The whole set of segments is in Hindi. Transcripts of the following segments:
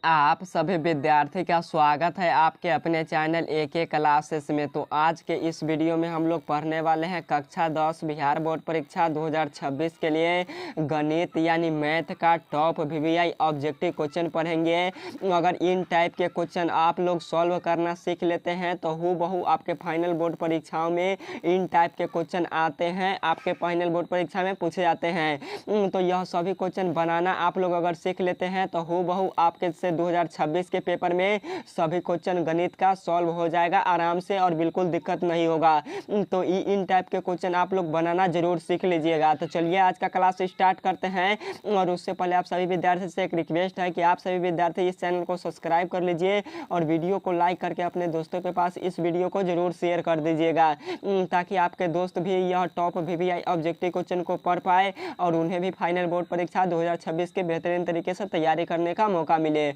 आप सभी विद्यार्थी का स्वागत है आपके अपने चैनल AK क्लासेस में। तो आज के इस वीडियो में हम लोग पढ़ने वाले हैं कक्षा 10 बिहार बोर्ड परीक्षा 2026 के लिए गणित यानी मैथ का टॉप VVI ऑब्जेक्टिव क्वेश्चन पढ़ेंगे। अगर इन टाइप के क्वेश्चन आप लोग सॉल्व करना सीख लेते हैं तो हूबहू आपके फाइनल बोर्ड परीक्षाओं में इन टाइप के क्वेश्चन आते हैं, आपके फाइनल बोर्ड परीक्षा में पूछे जाते हैं। तो यह सभी क्वेश्चन बनाना आप लोग अगर सीख लेते हैं तो हूबहू आपके से 2026 के पेपर में सभी क्वेश्चन गणित का सॉल्व हो जाएगा आराम से और बिल्कुल दिक्कत नहीं होगा। तो इन टाइप के क्वेश्चन आप लोग बनाना जरूर सीख लीजिएगा। तो चलिए आज का क्लास स्टार्ट करते हैं। और उससे पहले आप सभी विद्यार्थी से एक रिक्वेस्ट है कि आप सभी विद्यार्थी इस चैनल को सब्सक्राइब कर लीजिए और वीडियो को लाइक करके अपने दोस्तों के पास इस वीडियो को जरूर शेयर कर दीजिएगा, ताकि आपके दोस्त भी यह टॉप VVI ऑब्जेक्टिव क्वेश्चन को पढ़ पाए और उन्हें भी फाइनल बोर्ड परीक्षा 2026 के बेहतरीन तरीके से तैयारी करने का मौका मिले।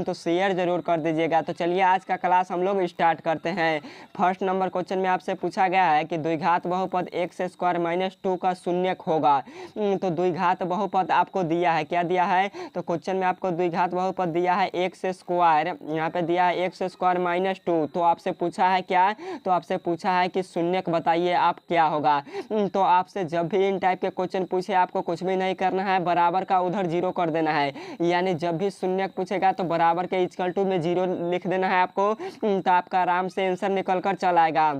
तो शेयर जरूर कर दीजिएगा। तो चलिए आज का क्लास हम लोग स्टार्ट करते हैं। फर्स्ट नंबर क्वेश्चन में आपसे पूछा गया है कि द्विघात बहुपद x² - 2 का शून्यक होगा। तो द्विघात बहुपद आपको दिया है, क्या दिया है? तो क्वेश्चन में आपको द्विघात बहुपद दिया है x², यहाँ पे दिया है x² - 2। तो आपसे पूछा है क्या? तो आपसे पूछा है कि शून्यक बताइए आप क्या होगा। तो आपसे जब भी इन टाइप के क्वेश्चन पूछे आपको कुछ भी नहीं करना है, बराबर का उधर 0 कर देना है। यानी जब भी शून्यक पूछेगा तो बराबर के = में 0 लिख देना है आपको, तो आपका आराम से आंसर निकल कर चल आएगा।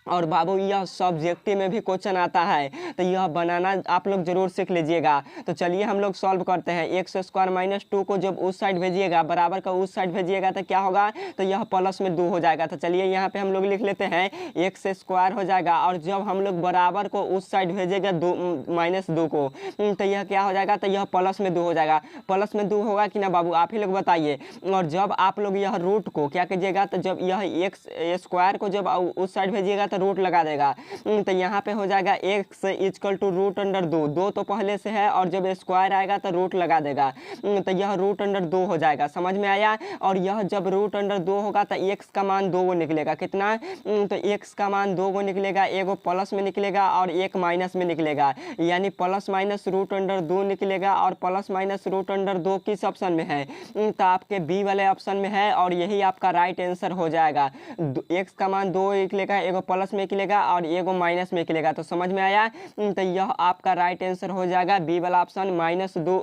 और बाबू यह सब्जेक्टिव में भी क्वेश्चन आता है, तो यह बनाना आप लोग जरूर सीख लीजिएगा। तो चलिए हम लोग सॉल्व करते हैं। x² - 2 को जब उस साइड भेजिएगा, बराबर का उस साइड भेजिएगा तो क्या होगा? तो यह प्लस में 2 हो जाएगा। तो चलिए यहाँ पे हम लोग लिख लेते हैं x² हो जाएगा। और जब हम लोग बराबर को उस साइड भेजेगा -2 को, तो यह क्या हो जाएगा? तो यह प्लस में 2 हो जाएगा। प्लस में 2 होगा कि ना बाबू, आप ही लोग बताइए। और जब आप लोग यह रूट को क्या कीजिएगा, तो जब यह x² को जब उस साइड भेजिएगा रूट लगा देगा। तो यहाँ पे हो जाएगा x √2। 2 तो पहले से है और जब स्क्वायर आएगा तो रूट लगा देगा, तो यह √2 हो जाएगा। समझ में आया? और यह जब √2 होगा तो x का मान 2 गो निकलेगा। कितना? तो x का मान 2 गो निकलेगा, एगो प्लस में निकलेगा और एक माइनस में निकलेगा। यानी प्लस माइनस √2 निकलेगा। और प्लस माइनस √2 किस ऑप्शन में है? तो आपके बी वाले ऑप्शन में है और यही आपका राइट आंसर हो जाएगा। x का मान 2 निकलेगा, एगो प्लस में निकलेगा और एगो माइनस में निकलेगा। तो समझ में आया? तो यह आपका राइट आंसर हो जाएगा बी वाला ऑप्शन, -√2,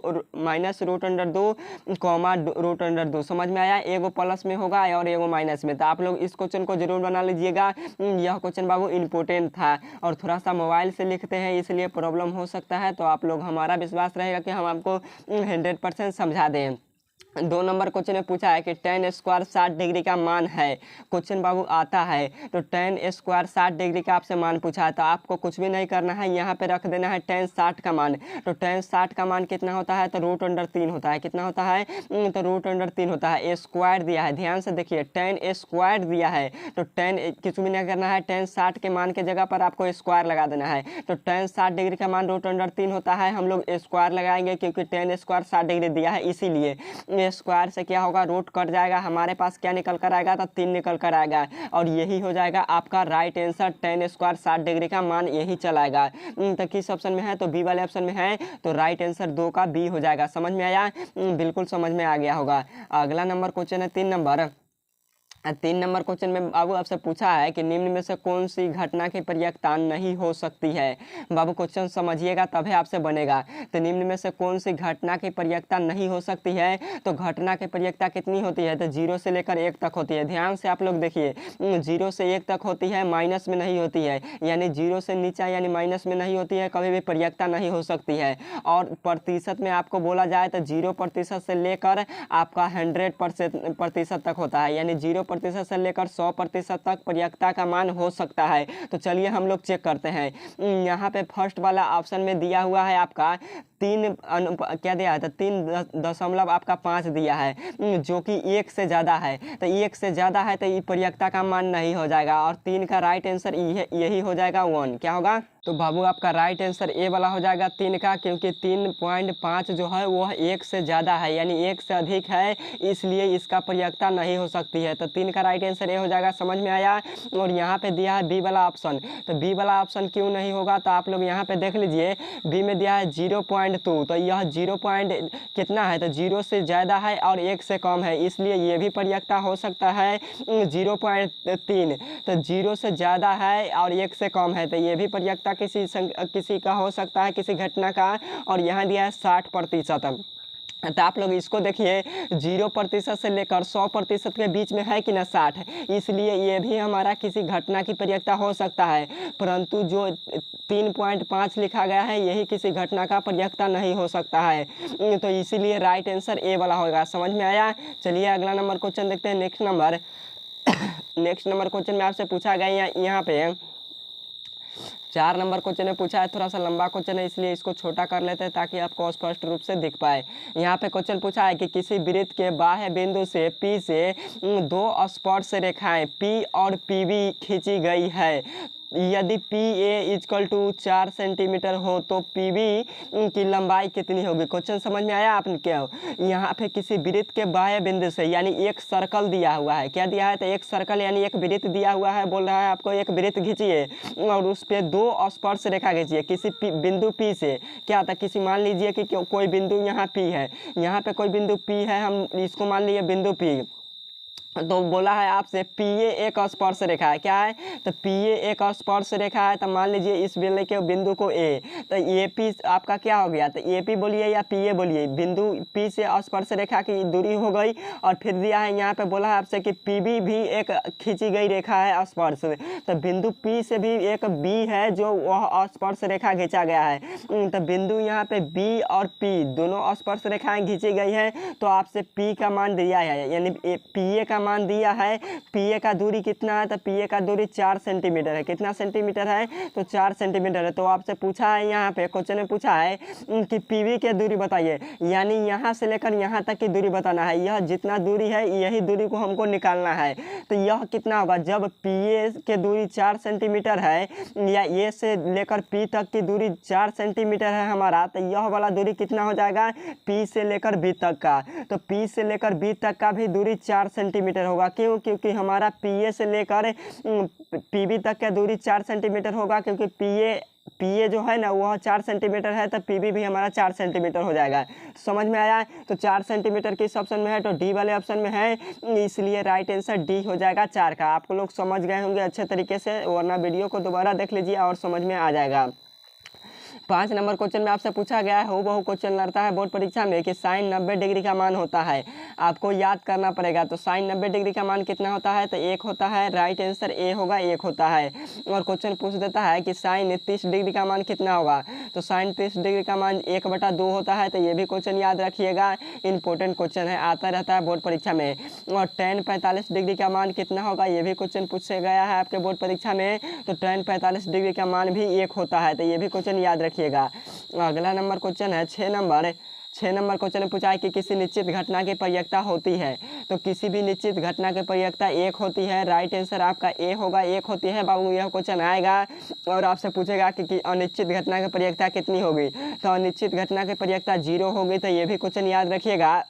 √2। समझ में आया? एगो प्लस में होगा और एगो माइनस में। तो आप लोग इस क्वेश्चन को जरूर बना लीजिएगा। यह क्वेश्चन बाबू इंपॉर्टेंट था और थोड़ा सा मोबाइल से लिखते हैं इसलिए प्रॉब्लम हो सकता है। तो आप लोग, हमारा विश्वास रहेगा कि हम आपको 100% समझा दें। 2 नंबर क्वेश्चन में पूछा है कि tan² 60 डिग्री का मान है। क्वेश्चन बाबू आता है तो tan² 60 डिग्री का आपसे मान पूछा है, तो आपको कुछ भी नहीं करना है, यहाँ पे रख देना है tan 60 का मान। तो tan 60 का मान कितना होता है? तो √3 होता है। कितना होता है? तो √3 होता है। स्क्वायर दिया है, ध्यान से देखिए, tan² दिया है। तो tan कुछ भी नहीं करना है, tan 60 के मान के जगह पर आपको स्क्वायर लगा देना है। तो tan 60 डिग्री का मान √3 होता है। हम लोग स्क्वायर लगाएंगे क्योंकि tan² 60 डिग्री दिया है, इसीलिए स्क्वायर से क्या होगा? रूट कट जाएगा, हमारे पास क्या निकल कर आएगा? तो 3 निकल कर आएगा। और यही हो जाएगा आपका राइट आंसर। tan² 60 डिग्री का मान यही चलाएगा। तो किस ऑप्शन में है? तो बी वाले ऑप्शन में है। तो राइट आंसर 2 का बी हो जाएगा। समझ में आया? बिल्कुल समझ में आ गया होगा। अगला नंबर क्वेश्चन है 3 नंबर। 3 नंबर क्वेश्चन में बाबू आपसे पूछा है कि निम्न में से कौन सी घटना की प्रयेकता नहीं हो सकती है। बाबू क्वेश्चन समझिएगा तभी आपसे बनेगा। तो निम्न में से कौन सी घटना की प्रयेकता नहीं हो सकती है? तो घटना की प्रयेकता कितनी होती है? तो 0 से लेकर 1 तक होती है। ध्यान से आप लोग देखिए, 0 से 1 तक होती है, माइनस में नहीं होती है। यानी 0 से नीचे यानी माइनस में नहीं होती है, कभी भी प्रयेकता नहीं हो सकती है। और प्रतिशत में आपको बोला जाए तो 0% से लेकर आपका 100% तक होता है। यानी 0% से लेकर 100% तक प्रयेकता का मान हो सकता है। तो चलिए हम लोग चेक करते हैं। यहाँ पे फर्स्ट वाला ऑप्शन में दिया हुआ है आपका 3 क्या दिया है? तो 3.5 दिया है, जो कि 1 से ज़्यादा है। तो 1 से ज़्यादा है तो ये प्रयेकता का मान नहीं हो जाएगा। और 3 का राइट आंसर यही हो जाएगा 1। क्या होगा? तो बाबू आपका राइट आंसर ए वाला हो जाएगा 3 का, क्योंकि 3.5 जो है वह 1 से ज़्यादा है, यानी 1 से अधिक है, इसलिए इसका प्रयेकता नहीं हो सकती है। तो 3 का राइट आंसर ए हो जाएगा। समझ में आया? और यहाँ पे दिया है बी वाला ऑप्शन। तो बी वाला ऑप्शन क्यों नहीं होगा? तो आप लोग यहाँ पे देख लीजिए, बी में दिया है 0.5 0.2, तो यह 0 पॉइंट कितना है, तो 0 से ज़्यादा है और 1 से कम है, इसलिए ये भी प्रयक्ता हो सकता है 0.3। तो 0 से ज़्यादा है और 1 से कम है, तो ये भी प्रयक्ता किसी का हो सकता है, किसी घटना का। और यहाँ दिया है 60%। तो आप लोग इसको देखिए, 0% से लेकर 100% के बीच में है कि ना 60, इसलिए ये भी हमारा किसी घटना की प्रयक्ता हो सकता है। परंतु जो 3.5 लिखा गया है यही किसी घटना का प्रयक्ता नहीं हो सकता है, तो इसीलिए राइट आंसर ए वाला होगा। समझ में आया? चलिए अगला नंबर क्वेश्चन देखते हैं। नेक्स्ट नंबर क्वेश्चन में आपसे पूछा गया यहाँ पे 4 नंबर क्वेश्चन में पूछा है, थोड़ा सा लंबा क्वेश्चन है इसलिए इसको छोटा कर लेते हैं ताकि आपको स्पष्ट रूप से दिख पाए। यहाँ पे क्वेश्चन पूछा है कि किसी वृत्त के बाह्य बिंदु से पी से 2 स्पर्श रेखाएं पी और पीबी खींची गई है। यदि P A equal to 4 centimetre हो तो पीबी की लंबाई कितनी होगी। क्वेश्चन समझ में आया आपने? क्या यहाँ पे किसी वृत्त के बाह्य बिंदु से यानी एक सर्कल दिया हुआ है, क्या दिया है, तो एक सर्कल यानी एक वृत्त दिया हुआ है। बोल रहा है आपको एक वृत्त खींचिए और उस पर 2 स्पर्श रेखा खींचिए किसी बिंदु पी से। क्या था, किसी मान लीजिए कि कोई बिंदु यहाँ पी है, यहाँ पे कोई बिंदु पी है, हम इसको मान लीजिए बिंदु पी। तो बोला है आपसे पी ए एक स्पर्श रेखा है, क्या है, तो पी ए एक स्पर्श रेखा है। तो मान लीजिए इस बिंदु को ए, तो ए पी आपका क्या हो गया, तो ए पी बोलिए या पी ए बोलिए, बिंदु पी से स्पर्श रेखा की दूरी हो गई। और फिर दिया है यहाँ पे, बोला है आपसे कि पी बी भी एक खींची गई रेखा है स्पर्श, तो बिंदु पी से भी एक बी है जो वह स्पर्श रेखा खींचा गया है। तो बिंदु यहाँ पे बी और पी दोनों स्पर्श रेखाएं खींची गई है। तो आपसे पी का मान दिया है, यानी पी ए का मान दिया है। पी ए का दूरी कितना है, तो पी ए का दूरी 4 सेंटीमीटर है। कितना सेंटीमीटर है, तो 4 सेंटीमीटर है। तो आपसे पूछा है यहाँ पे क्वेश्चन में पूछा है कि पीबी की दूरी बताइए, यानी यहाँ से लेकर यहाँ तक की दूरी बताना है। यह जितना दूरी है यही दूरी को हमको निकालना है। तो यह कितना होगा, जब पी ए की दूरी 4 सेंटीमीटर है या ए से लेकर पी तक की दूरी 4 सेंटीमीटर है हमारा, तो यह वाला दूरी कितना हो जाएगा, पी से लेकर बी तक का। तो पी से लेकर बी तक का भी दूरी 4 सेंटीमीटर होगा। क्यों, क्योंकि हमारा पी ए से लेकर पी बी तक का दूरी 4 सेंटीमीटर होगा, क्योंकि पी ए जो है ना वह 4 सेंटीमीटर है, तो पी बी भी हमारा 4 सेंटीमीटर हो जाएगा। समझ में आया? तो 4 सेंटीमीटर किस ऑप्शन में है, तो डी वाले ऑप्शन में है, इसलिए राइट आंसर डी हो जाएगा 4 का। आपको लोग समझ गए होंगे अच्छे तरीके से, वरना वीडियो को दोबारा देख लीजिए और समझ में आ जाएगा। 5 नंबर क्वेश्चन में आपसे पूछा गया है, हूबहू क्वेश्चन लड़ता है बोर्ड परीक्षा में कि साइन 90 डिग्री का मान होता है। आपको याद करना पड़ेगा। तो साइन 90 डिग्री का मान कितना होता है, तो 1 होता है। राइट आंसर ए होगा, 1 होता है। और क्वेश्चन पूछ देता है कि साइन 30 डिग्री का मान कितना होगा, तो साइन 30 डिग्री का मान 1/2 होता है। तो ये भी क्वेश्चन याद रखिएगा, इंपॉर्टेंट क्वेश्चन है, आता रहता है बोर्ड परीक्षा में। और tan 45 डिग्री का मान कितना होगा, ये भी क्वेश्चन पूछा गया है आपके बोर्ड परीक्षा में। तो tan 45 डिग्री का मान भी 1 होता है। तो ये भी क्वेश्चन याद रखिएगा। अगला नंबर क्वेश्चन है 6 नंबर क्वेश्चन में पूछा है कि किसी निश्चित घटना की प्रयक्ता होती है। तो किसी भी निश्चित घटना की प्रयक्ता 1 होती है। राइट आंसर आपका ए होगा, 1 होती है बाबू। यह क्वेश्चन आएगा और आपसे पूछेगा कि अनिश्चित घटना की प्रयक्ता कितनी होगी, तो अनिश्चित घटना की प्रयक्ता 0 होगी। तो ये भी क्वेश्चन याद रखिएगा।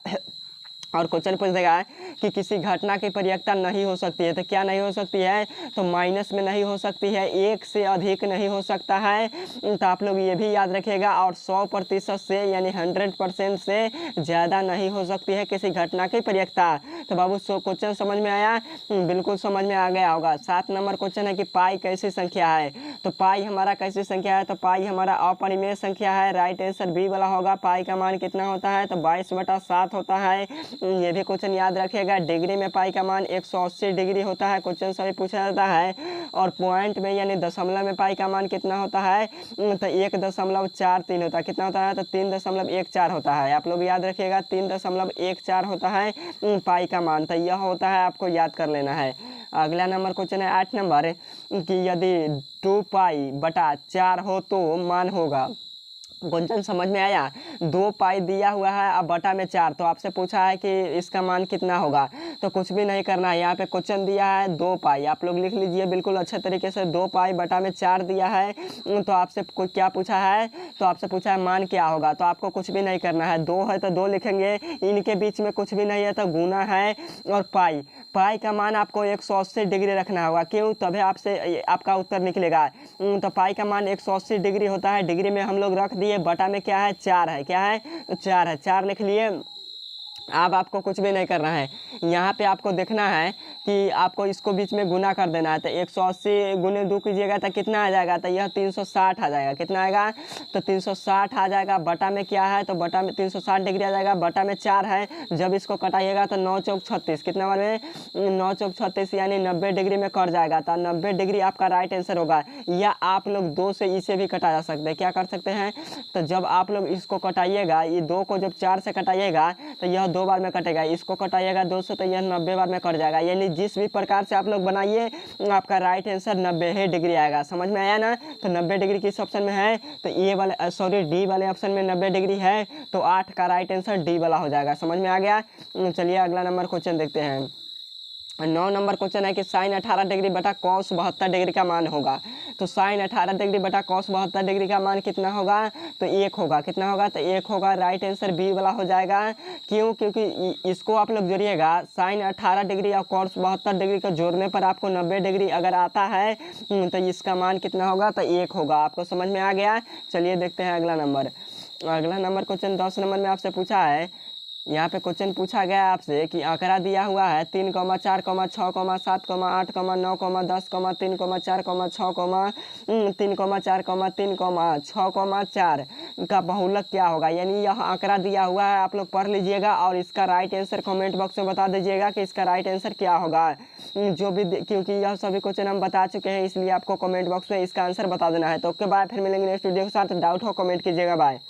और क्वेश्चन पूछ देगा कि किसी घटना की प्रयक्ता नहीं हो सकती है, तो क्या नहीं हो सकती है, तो माइनस में नहीं हो सकती है, 1 से अधिक नहीं हो सकता है। तो आप लोग ये भी याद रखिएगा। और 100% से यानी 100% से ज़्यादा नहीं हो सकती है किसी घटना की प्रयक्ता। तो बाबू क्वेश्चन समझ में आया? बिल्कुल समझ में आ गया होगा। 7 नंबर क्वेश्चन है कि पाई कैसी संख्या है। तो पाई हमारा कैसी संख्या है, तो पाई हमारा अपरिमेय संख्या है। राइट आंसर बी वाला होगा। पाई का मान कितना होता है, तो 22/7 होता है। ये भी क्वेश्चन याद रखिएगा। डिग्री में पाई का मान 180 डिग्री होता है, क्वेश्चन सभी पूछा जाता है। और पॉइंट में यानी दशमलव में पाई का मान कितना होता है, तो 1.43 होता है। कितना होता है, तो 3.14 होता है। आप लोग याद रखिएगा, 3.14 होता है पाई का मान। तो यह होता है, आपको याद कर लेना है। अगला नंबर क्वेश्चन है 8 नंबर कि यदि 2π/4 हो तो मान होगा। क्वेश्चन समझ में आया? 2π दिया हुआ है, अब बटा में 4। तो आपसे पूछा है कि इसका मान कितना होगा, तो कुछ भी नहीं करना है। यहाँ पे क्वेश्चन दिया है 2π, आप लोग लिख लीजिए बिल्कुल अच्छे तरीके से। 2π/4 दिया है। तो आपसे क्या पूछा है, तो आपसे पूछा है मान क्या होगा। तो आपको कुछ भी नहीं करना है। 2 है तो 2 लिखेंगे, इनके बीच में कुछ भी नहीं है तो गुना है। और पाई का मान आपको 180 डिग्री रखना होगा। क्यों, तभी आपसे आपका उत्तर निकलेगा। तो पाई का मान 180 डिग्री होता है। डिग्री में हम लोग रख दिए लिए, बटा में क्या है 4 है, क्या है 4 है, 4 लिख लिए। अब आपको कुछ भी नहीं करना है, यहाँ पे आपको देखना है कि आपको इसको बीच में गुना कर देना है। तो 180 गुने 2 कीजिएगा तो कितना आ जाएगा, तो यह 360 आ जाएगा। कितना आएगा, तो 360 आ जाएगा। बटा में क्या है, तो बटा में 360 डिग्री आ जाएगा, बटा में 4 है। जब इसको कटाइएगा तो 9 चौक 36, कितना बार में 9 चौक 36 यानी 90 डिग्री में कट जाएगा। तो 90 डिग्री आपका राइट आंसर होगा। या आप लोग 2 से इसे भी कटा जा सकते हैं। क्या कर सकते हैं, तो जब आप लोग इसको कटाइएगा, ये 2 को जब 4 से कटाइएगा तो यह 2 बार में कटेगा, इसको कटाइएगा 2 से तो यह 90 बार में कट जाएगा। यानी जिस भी प्रकार से आप लोग बनाइए आपका राइट आंसर 90 डिग्री आएगा। समझ में आया ना। तो 90 डिग्री किस ऑप्शन में है, तो ये वाले सॉरी डी वाले ऑप्शन में 90 डिग्री है, तो 8 का राइट आंसर डी वाला हो जाएगा। समझ में आ गया। चलिए अगला नंबर क्वेश्चन देखते हैं। 9 नंबर क्वेश्चन है कि साइन 18 डिग्री बटा कॉस 72 डिग्री का मान होगा। तो साइन 18 डिग्री बटा कॉस 72 डिग्री का मान कितना होगा, तो 1 होगा। कितना होगा, तो 1 होगा। राइट आंसर बी वाला हो जाएगा। क्यों, क्योंकि इसको आप लोग जोड़िएगा, साइन 18 डिग्री और कॉस 72 डिग्री को जोड़ने पर आपको 90 डिग्री अगर आता है तो इसका मान कितना होगा, तो 1 होगा। आपको समझ में आ गया। चलिए देखते हैं अगला नंबर। अगला नंबर क्वेश्चन 10 नंबर में आपसे पूछा है, यहाँ पे क्वेश्चन पूछा गया है आपसे कि आंकड़ा दिया हुआ है 3, 4, 6, 7, 8, 9, 10, 3, 4, 6, 3, 4, 3, 6, 4 का बहुलक क्या होगा। यानी यह आंकड़ा दिया हुआ है, आप लोग पढ़ लीजिएगा और इसका राइट आंसर कमेंट बॉक्स में बता दीजिएगा कि इसका राइट आंसर क्या होगा। जो भी, क्योंकि यह सभी क्वेश्चन हम बता चुके हैं, इसलिए आपको कमेंट बॉक्स में इसका आंसर बता देना है। तो ओके बाय, फिर मिलेंगे नेक्स्ट वीडियो के साथ। डाउट हो कमेंट कीजिएगा। बाय।